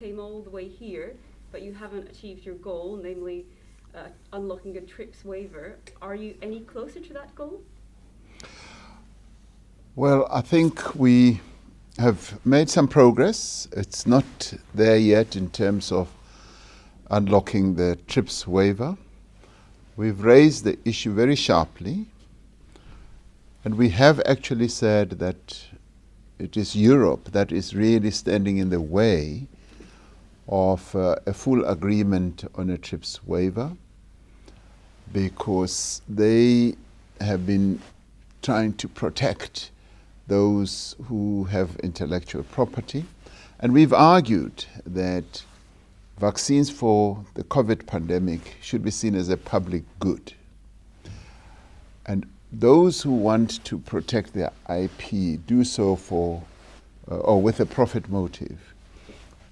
came all the way here, but you haven't achieved your goal, namely unlocking a TRIPS waiver. Are you any closer to that goal? Well, I think we have made some progress. It's not there yet in terms of unlocking the TRIPS waiver. We've raised the issue very sharply, and we have actually said that it is Europe that is really standing in the way of a full agreement on a TRIPS waiver, because they have been trying to protect those who have intellectual property. And we've argued that vaccines for the COVID pandemic should be seen as a public good. And those who want to protect their IP do so for, or with a profit motive,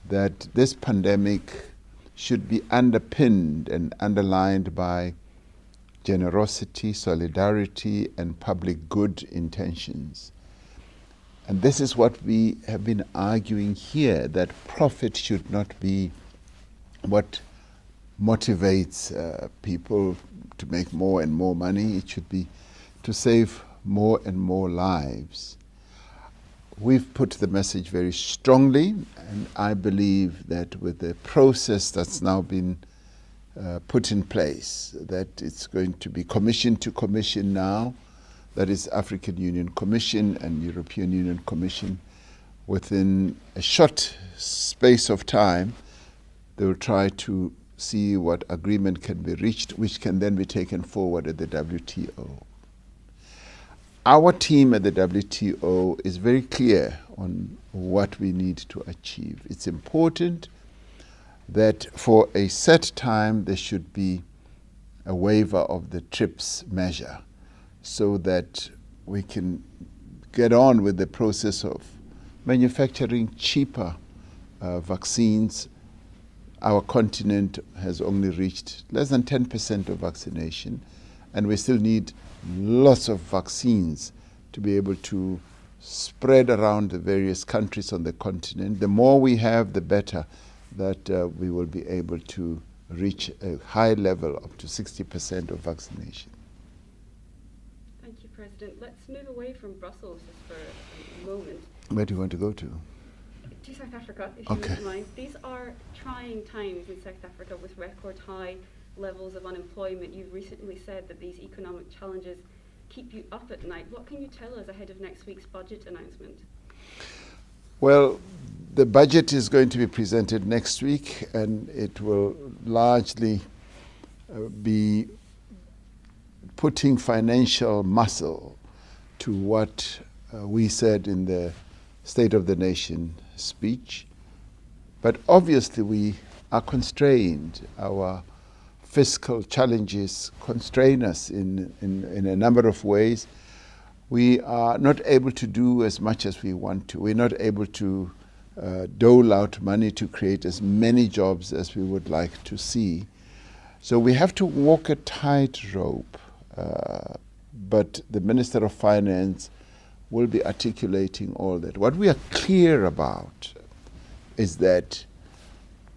that this pandemic should be underpinned and underlined by generosity, solidarity, and public good intentions. And this is what we have been arguing here, that profit should not be what motivates people to make more and more money. It should be to save more and more lives. We've put the message very strongly, and I believe that with the process that's now been put in place, that it's going to be commission to commission now, that is African Union Commission and European Union Commission, within a short space of time, they will try to see what agreement can be reached, which can then be taken forward at the WTO. Our team at the WTO is very clear on what we need to achieve. It's important that for a set time there should be a waiver of the TRIPS measure, so that we can get on with the process of manufacturing cheaper vaccines. Our continent has only reached less than 10% of vaccination, and we still need lots of vaccines to be able to spread around the various countries on the continent. The more we have, the better, that we will be able to reach a high level, up to 60% of vaccination. Thank you, President. Let's move away from Brussels just for a moment. Where do you want to go to? To South Africa, if you wouldn't mind. These are trying times in South Africa with record high levels of unemployment. You've recently said that these economic challenges keep you up at night. What can you tell us ahead of next week's budget announcement? Well, the budget is going to be presented next week, and it will largely be putting financial muscle to what we said in the State of the Nation speech. But obviously we are constrained. Our fiscal challenges constrain us in a number of ways. We are not able to do as much as we want to. We're not able to dole out money to create as many jobs as we would like to see. So we have to walk a tightrope. But the Minister of Finance will be articulating all that. What we are clear about is that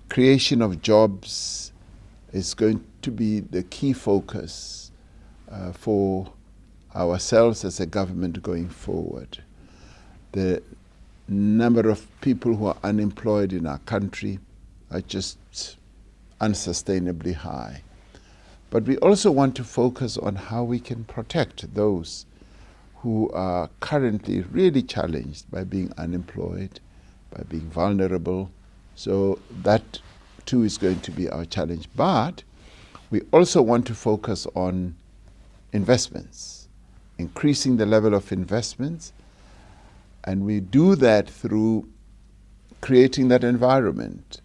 creation of jobs is going to be the key focus for ourselves as a government going forward. The number of people who are unemployed in our country are just unsustainably high. But we also want to focus on how we can protect those who are currently really challenged by being unemployed, by being vulnerable. So that too is going to be our challenge. But we also want to focus on investments, increasing the level of investments, and we do that through creating that environment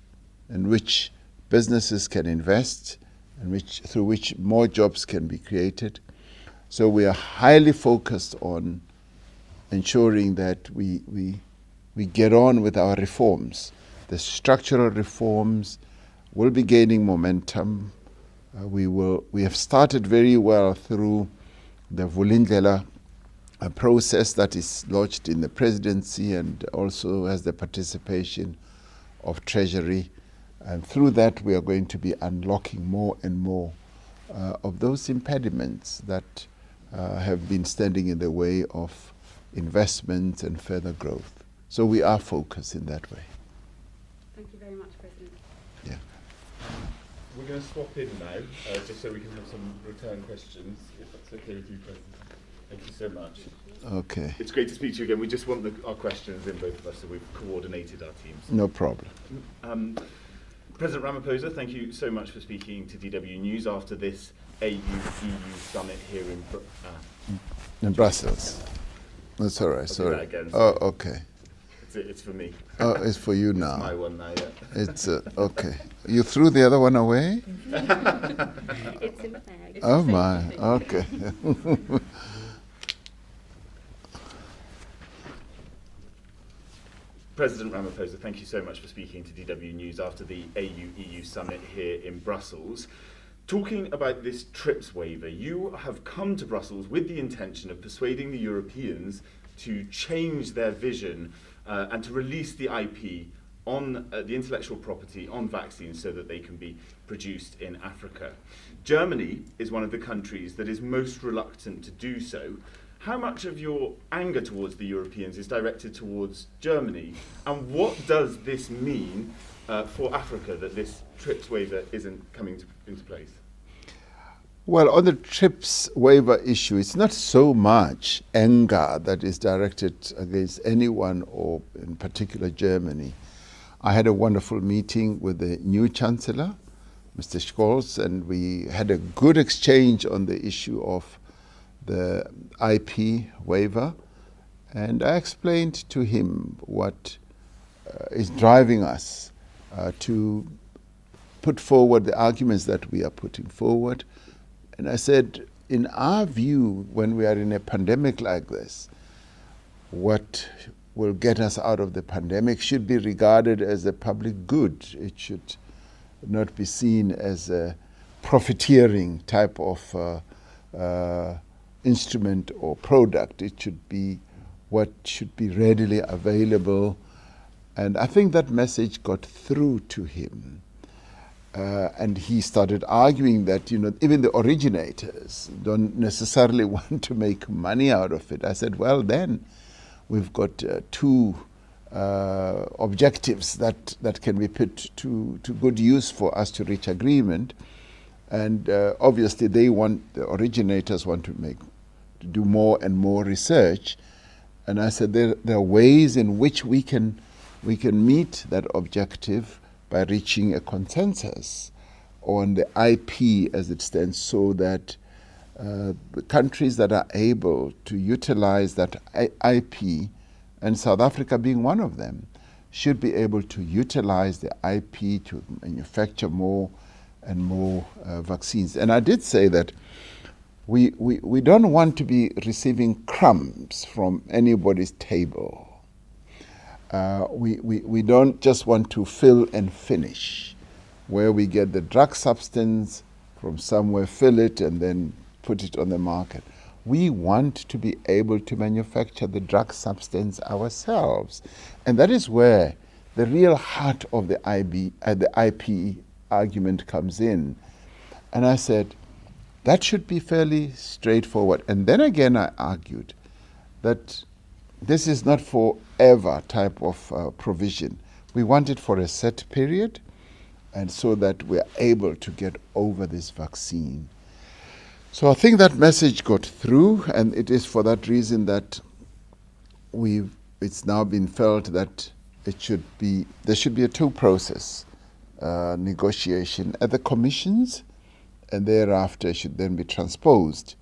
in which businesses can invest, and through which more jobs can be created. So we are highly focused on ensuring that we get on with our reforms. The structural reforms will be gaining momentum. We have started very well through the Vulindlela process that is lodged in the presidency, and also has the participation of Treasury. And through that, we are going to be unlocking more and more of those impediments that have been standing in the way of investment and further growth. So we are focused in that way. Thank you very much, President. Yeah. We're going to swap in now, just so we can have some return questions, if that's okay with you, President. Thank you so much. Okay. It's great to speak to you again. We just want our questions in, both of us, so we've coordinated our teams. No problem. President Ramaphosa, thank you so much for speaking to DW News after this AU-EU summit here in Brussels. That's all right. I'll Sorry. do that again, oh, okay. It's for me. Oh, it's for you now. It's my one now, yeah. It's okay. You threw the other one away? It's in the bag. Oh my. Okay. President Ramaphosa, thank you so much for speaking to DW News after the AU-EU summit here in Brussels. Talking about this TRIPS waiver, you have come to Brussels with the intention of persuading the Europeans to change their vision and to release the IP on the intellectual property on vaccines so that they can be produced in Africa. Germany is one of the countries that is most reluctant to do so. How much of your anger towards the Europeans is directed towards Germany, and what does this mean for Africa that this TRIPS waiver isn't coming into place? Well, on the TRIPS waiver issue, it's not so much anger that is directed against anyone or in particular Germany. I had a wonderful meeting with the new Chancellor, Mr. Scholz, and we had a good exchange on the issue of the IP waiver, and I explained to him what is driving us to put forward the arguments that we are putting forward. And I said, in our view, when we are in a pandemic like this, what will get us out of the pandemic should be regarded as a public good. It should not be seen as a profiteering type of instrument or product. It should be what should be readily available. And I think that message got through to him. And he started arguing that, even the originators don't necessarily want to make money out of it. I said, well, then we've got two objectives that can be put to good use for us to reach agreement. And obviously the originators want to do more and more research. And I said there are ways in which we can meet that objective by reaching a consensus on the IP as it stands, so that the countries that are able to utilize that IP, and South Africa being one of them, should be able to utilize the IP to manufacture more and more vaccines. And I did say that we don't want to be receiving crumbs from anybody's table. We don't just want to fill and finish, where we get the drug substance from somewhere, fill it, and then put it on the market. We want to be able to manufacture the drug substance ourselves. And that is where the real heart of the IP argument comes in. And I said, that should be fairly straightforward. And then again, I argued that this is not forever type of provision. We want it for a set period, and so that we're able to get over this vaccine. So I think that message got through, and it is for that reason that it's now been felt that there should be a two-process negotiation at the commissions, and thereafter should then be transposed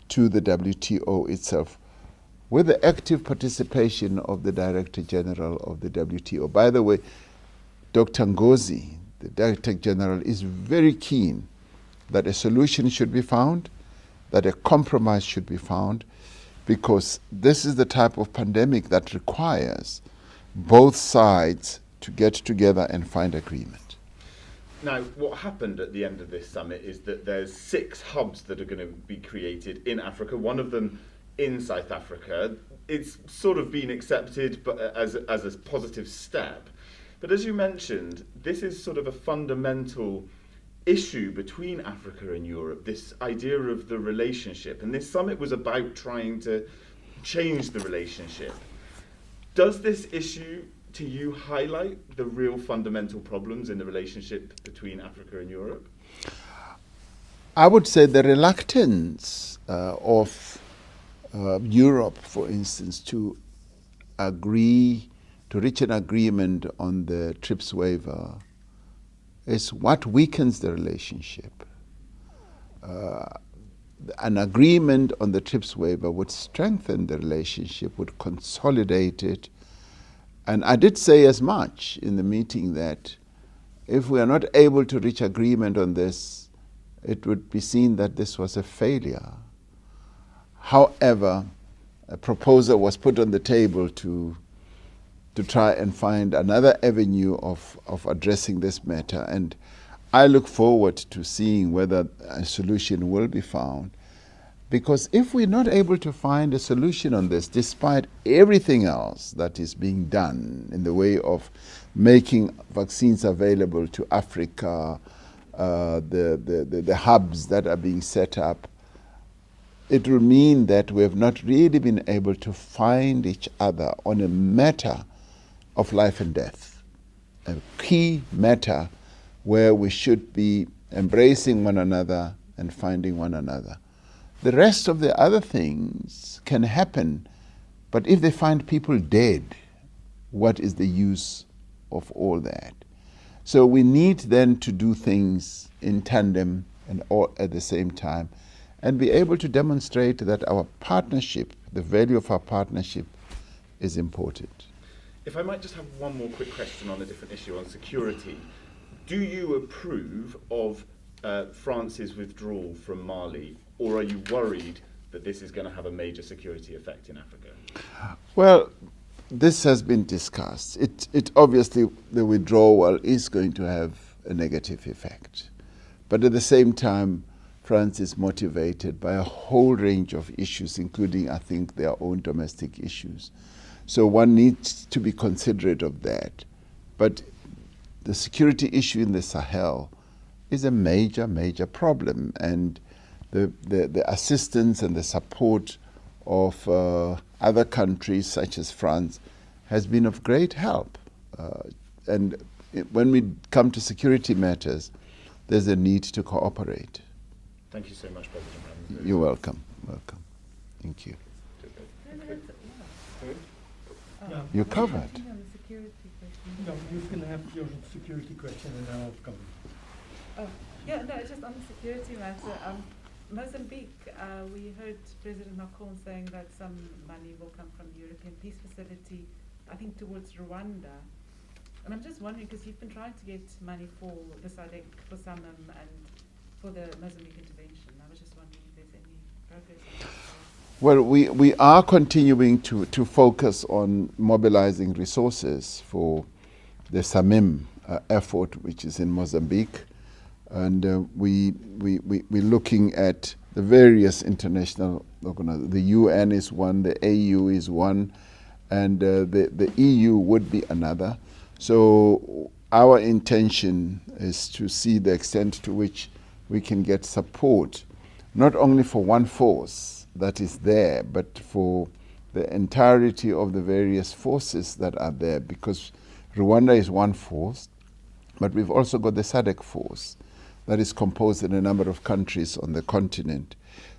to the WTO itself, with the active participation of the Director General of the WTO. By the way, Dr. Ngozi, the Director General, is very keen that a solution should be found, that a compromise should be found, because this is the type of pandemic that requires both sides to get together and find agreement. Now, what happened at the end of this summit is that there's 6 hubs that are going to be created in Africa, one of them in South Africa. It's sort of been accepted but as a positive step. But as you mentioned, this is sort of a fundamental issue between Africa and Europe, this idea of the relationship. And this summit was about trying to change the relationship. Does this issue, to you, highlight the real fundamental problems in the relationship between Africa and Europe? I would say the reluctance of Europe, for instance, to reach an agreement on the TRIPS waiver is what weakens the relationship. An agreement on the TRIPS waiver would strengthen the relationship, would consolidate it. And I did say as much in the meeting that if we are not able to reach agreement on this, it would be seen that this was a failure. However, a proposal was put on the table to try and find another avenue of addressing this matter. And I look forward to seeing whether a solution will be found. Because if we're not able to find a solution on this, despite everything else that is being done in the way of making vaccines available to Africa, the hubs that are being set up, it will mean that we have not really been able to find each other on a matter of life and death, a key matter where we should be embracing one another and finding one another. The rest of the other things can happen, but if they find people dead, what is the use of all that? So we need then to do things in tandem and all at the same time, and be able to demonstrate that our partnership, the value of our partnership, is important. If I might just have one more quick question on a different issue, on security. Do you approve of France's withdrawal from Mali, or are you worried that this is going to have a major security effect in Africa? Well, this has been discussed. It obviously, the withdrawal is going to have a negative effect. But at the same time, France is motivated by a whole range of issues, including, I think, their own domestic issues. So one needs to be considerate of that. But the security issue in the Sahel is a major, major problem. And the assistance and the support of other countries, such as France, has been of great help. And when we come to security matters, there's a need to cooperate. Thank you so much, President Ramaphosa. You're welcome. Welcome. Thank you. Yeah. You covered. No, you can have your security question and then I'll come. Yeah, no, just on the security matter. Mozambique, we heard President Macron saying that some money will come from the European Peace Facility, I think towards Rwanda. And I'm just wondering, because you've been trying to get money for the SADC, for SAMIM, and for the Mozambique intervention. I was just wondering if there's any progress on that. Well, we are continuing to focus on mobilizing resources for the SAMIM effort, which is in Mozambique. And we're looking at the various international organizations. The UN is one, the AU is one, and the EU would be another. So our intention is to see the extent to which we can get support, not only for one force that is there, but for the entirety of the various forces that are there, because Rwanda is one force, but we've also got the SADC force that is composed in a number of countries on the continent.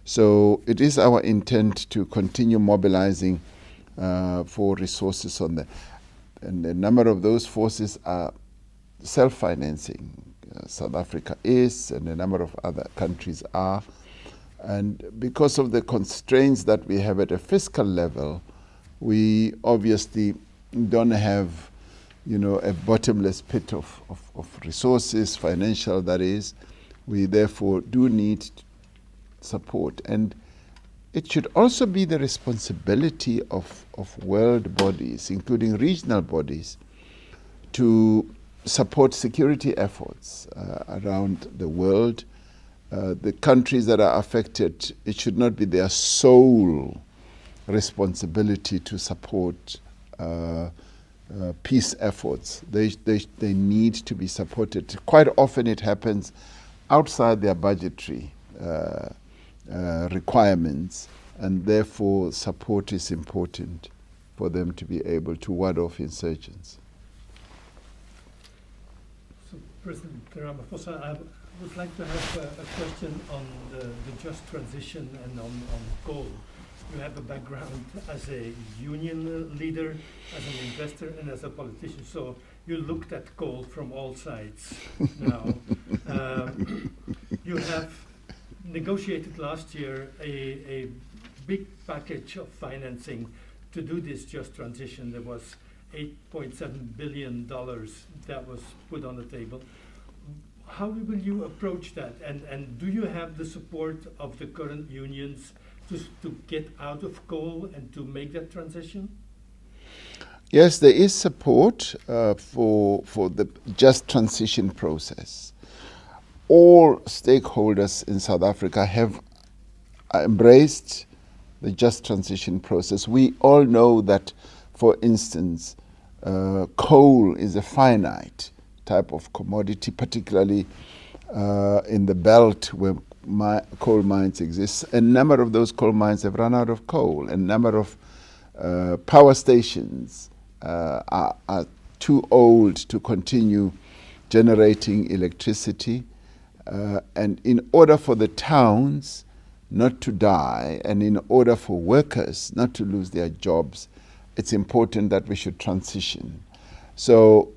So it is our intent to continue mobilizing for resources on there. And a number of those forces are self-financing. South Africa is, and a number of other countries are. And because of the constraints that we have at a fiscal level, we obviously don't have, a bottomless pit of resources, financial that is. We therefore do need support. And it should also be the responsibility of world bodies, including regional bodies, to support security efforts around the world. The countries that are affected, it should not be their sole responsibility to support peace efforts. They need to be supported. Quite often it happens outside their budgetary requirements, and therefore support is important for them to be able to ward off insurgents. So, President Ramaphosa, I would like to have a question on the just transition and on coal. You have a background as a union leader, as an investor, and as a politician, so you looked at coal from all sides now. You have negotiated last year a big package of financing to do this just transition. There was $8.7 billion that was put on the table. How will you approach that? And do you have the support of the current unions to get out of coal and to make that transition? Yes, there is support for the just transition process. All stakeholders in South Africa have embraced the just transition process. We all know that, for instance, coal is a finite type of commodity, particularly in the belt where coal mines exist. A number of those coal mines have run out of coal. A number of power stations are too old to continue generating electricity. And in order for the towns not to die, and in order for workers not to lose their jobs, it's important that we should transition. So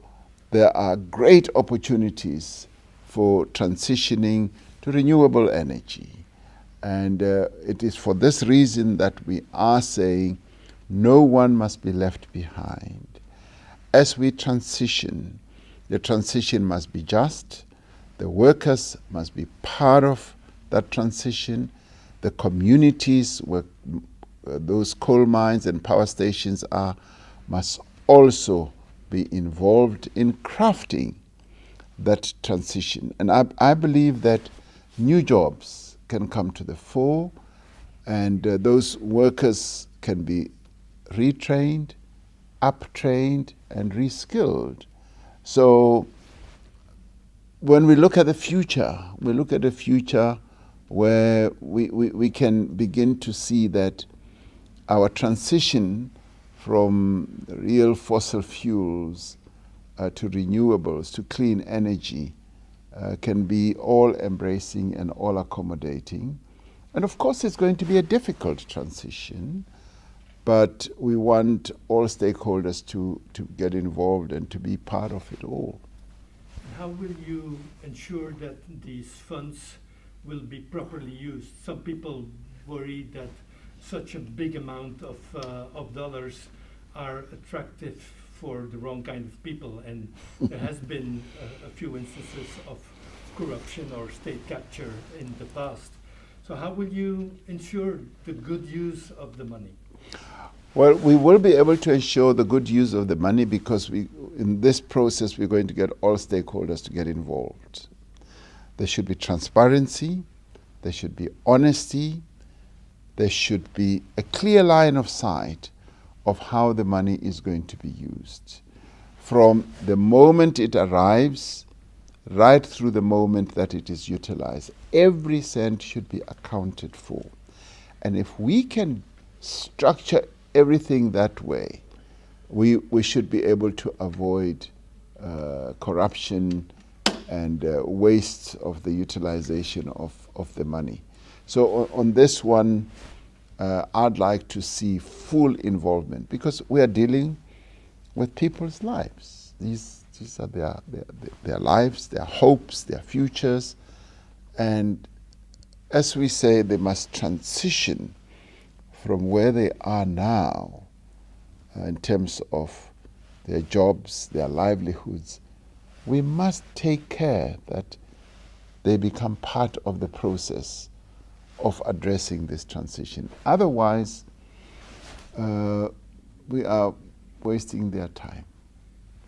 there are great opportunities for transitioning to renewable energy. And it is for this reason that we are saying no one must be left behind. As we transition, the transition must be just. The workers must be part of that transition. The communities where those coal mines and power stations are must also be involved in crafting that transition. And I believe that new jobs can come to the fore, and those workers can be retrained, uptrained, and reskilled. So when we look at the future, we look at a future where we can begin to see that our transition from real fossil fuels to renewables, to clean energy, can be all-embracing and all-accommodating. And of course it's going to be a difficult transition, but we want all stakeholders to get involved and to be part of it all. How will you ensure that these funds will be properly used? Some people worry that such a big amount of dollars are attractive for the wrong kind of people, and there has been a few instances of corruption or state capture in the past. So how will you ensure the good use of the money? Well, we will be able to ensure the good use of the money because in this process we're going to get all stakeholders to get involved. There should be transparency, there should be honesty, there should be a clear line of sight of how the money is going to be used. From the moment it arrives, right through the moment that it is utilized. Every cent should be accounted for. And if we can structure everything that way, we should be able to avoid corruption and waste of the utilization of the money. So on this one, I'd like to see full involvement because we are dealing with people's lives. These are their lives, their hopes, their futures. And as we say, they must transition from where they are now in terms of their jobs, their livelihoods. We must take care that they become part of the process of addressing this transition. Otherwise, we are wasting their time.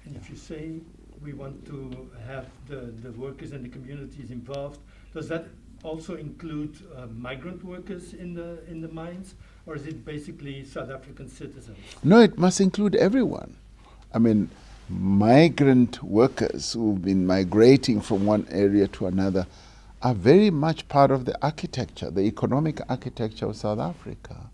And if you say we want to have the workers and the communities involved, does that also include migrant workers in the mines, or is it basically South African citizens? No, it must include everyone. I mean, migrant workers who've been migrating from one area to another are very much part of the architecture, the economic architecture of South Africa.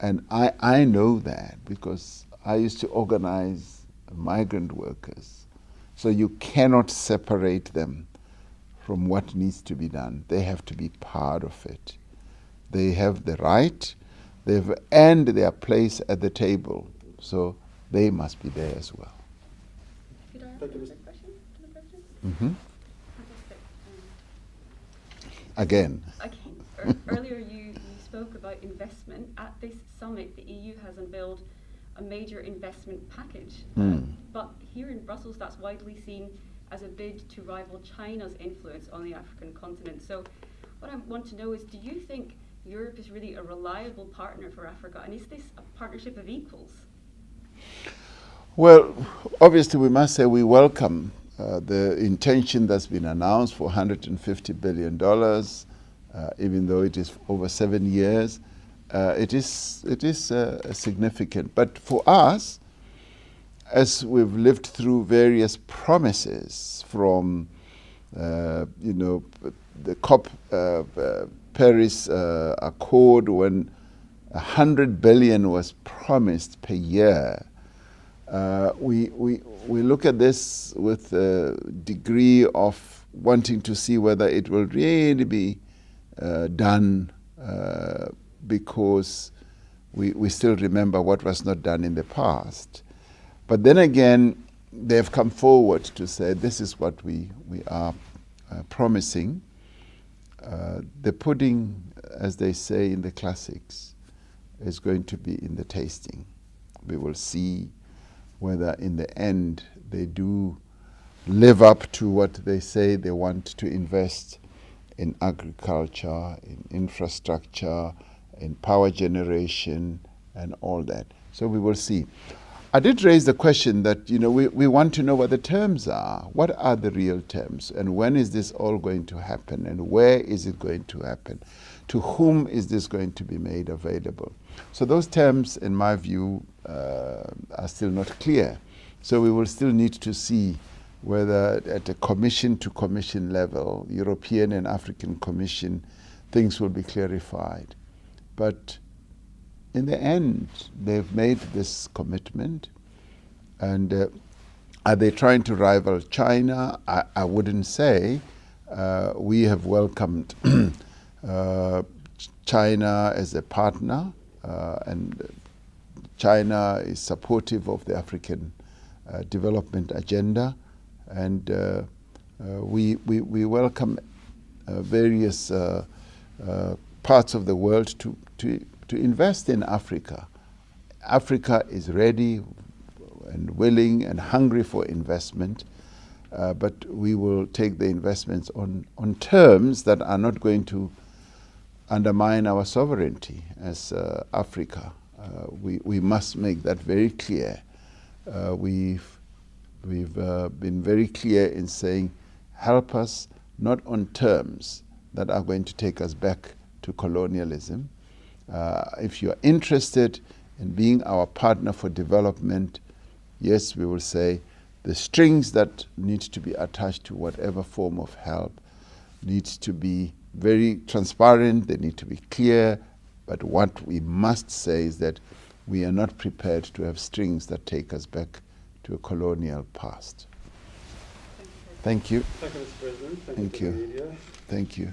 And I know that because I used to organize migrant workers. So you cannot separate them from what needs to be done. They have to be part of it. They have the right, they've earned their place at the table. So they must be there as well. Could I ask a quick question to the President? Mm-hmm. Fantastic. Again. Earlier you spoke about investment. At this summit, the EU has unveiled a major investment package. But here in Brussels, that's widely seen as a bid to rival China's influence on the African continent. So what I want to know is, do you think Europe is really a reliable partner for Africa? And is this a partnership of equals? Well, obviously we must say we welcome the intention that's been announced for $150 billion, even though it is over 7 years. It is significant. But for us, as we've lived through various promises from, the COP Paris Accord, when $100 billion was promised per year, we look at this with a degree of wanting to see whether it will really be done, because we still remember what was not done in the past. But then again, they've come forward to say this is what we are promising. The pudding, as they say in the classics, is going to be in the tasting. We will see whether in the end they do live up to what they say they want to invest in agriculture, in infrastructure, in power generation, and all that. So we will see. I did raise the question that, we want to know what the terms are. What are the real terms? And when is this all going to happen? And where is it going to happen? To whom is this going to be made available? So those terms, in my view, are still not clear. So we will still need to see whether at a commission to commission level, European and African Commission, things will be clarified. But in the end, they've made this commitment. And are they trying to rival China? I wouldn't say. We have welcomed China as a partner, and China is supportive of the African development agenda. And we welcome various parts of the world to invest in Africa. Africa is ready and willing and hungry for investment, but we will take the investments on terms that are not going to undermine our sovereignty as Africa. We must make that very clear. We've been very clear in saying, help us not on terms that are going to take us back to colonialism. If you are interested in being our partner for development, yes, we will say the strings that need to be attached to whatever form of help needs to be very transparent, they need to be clear, but what we must say is that we are not prepared to have strings that take us back to a colonial past. Thank you. Thank you, Mr. President. Thank you. Thank you.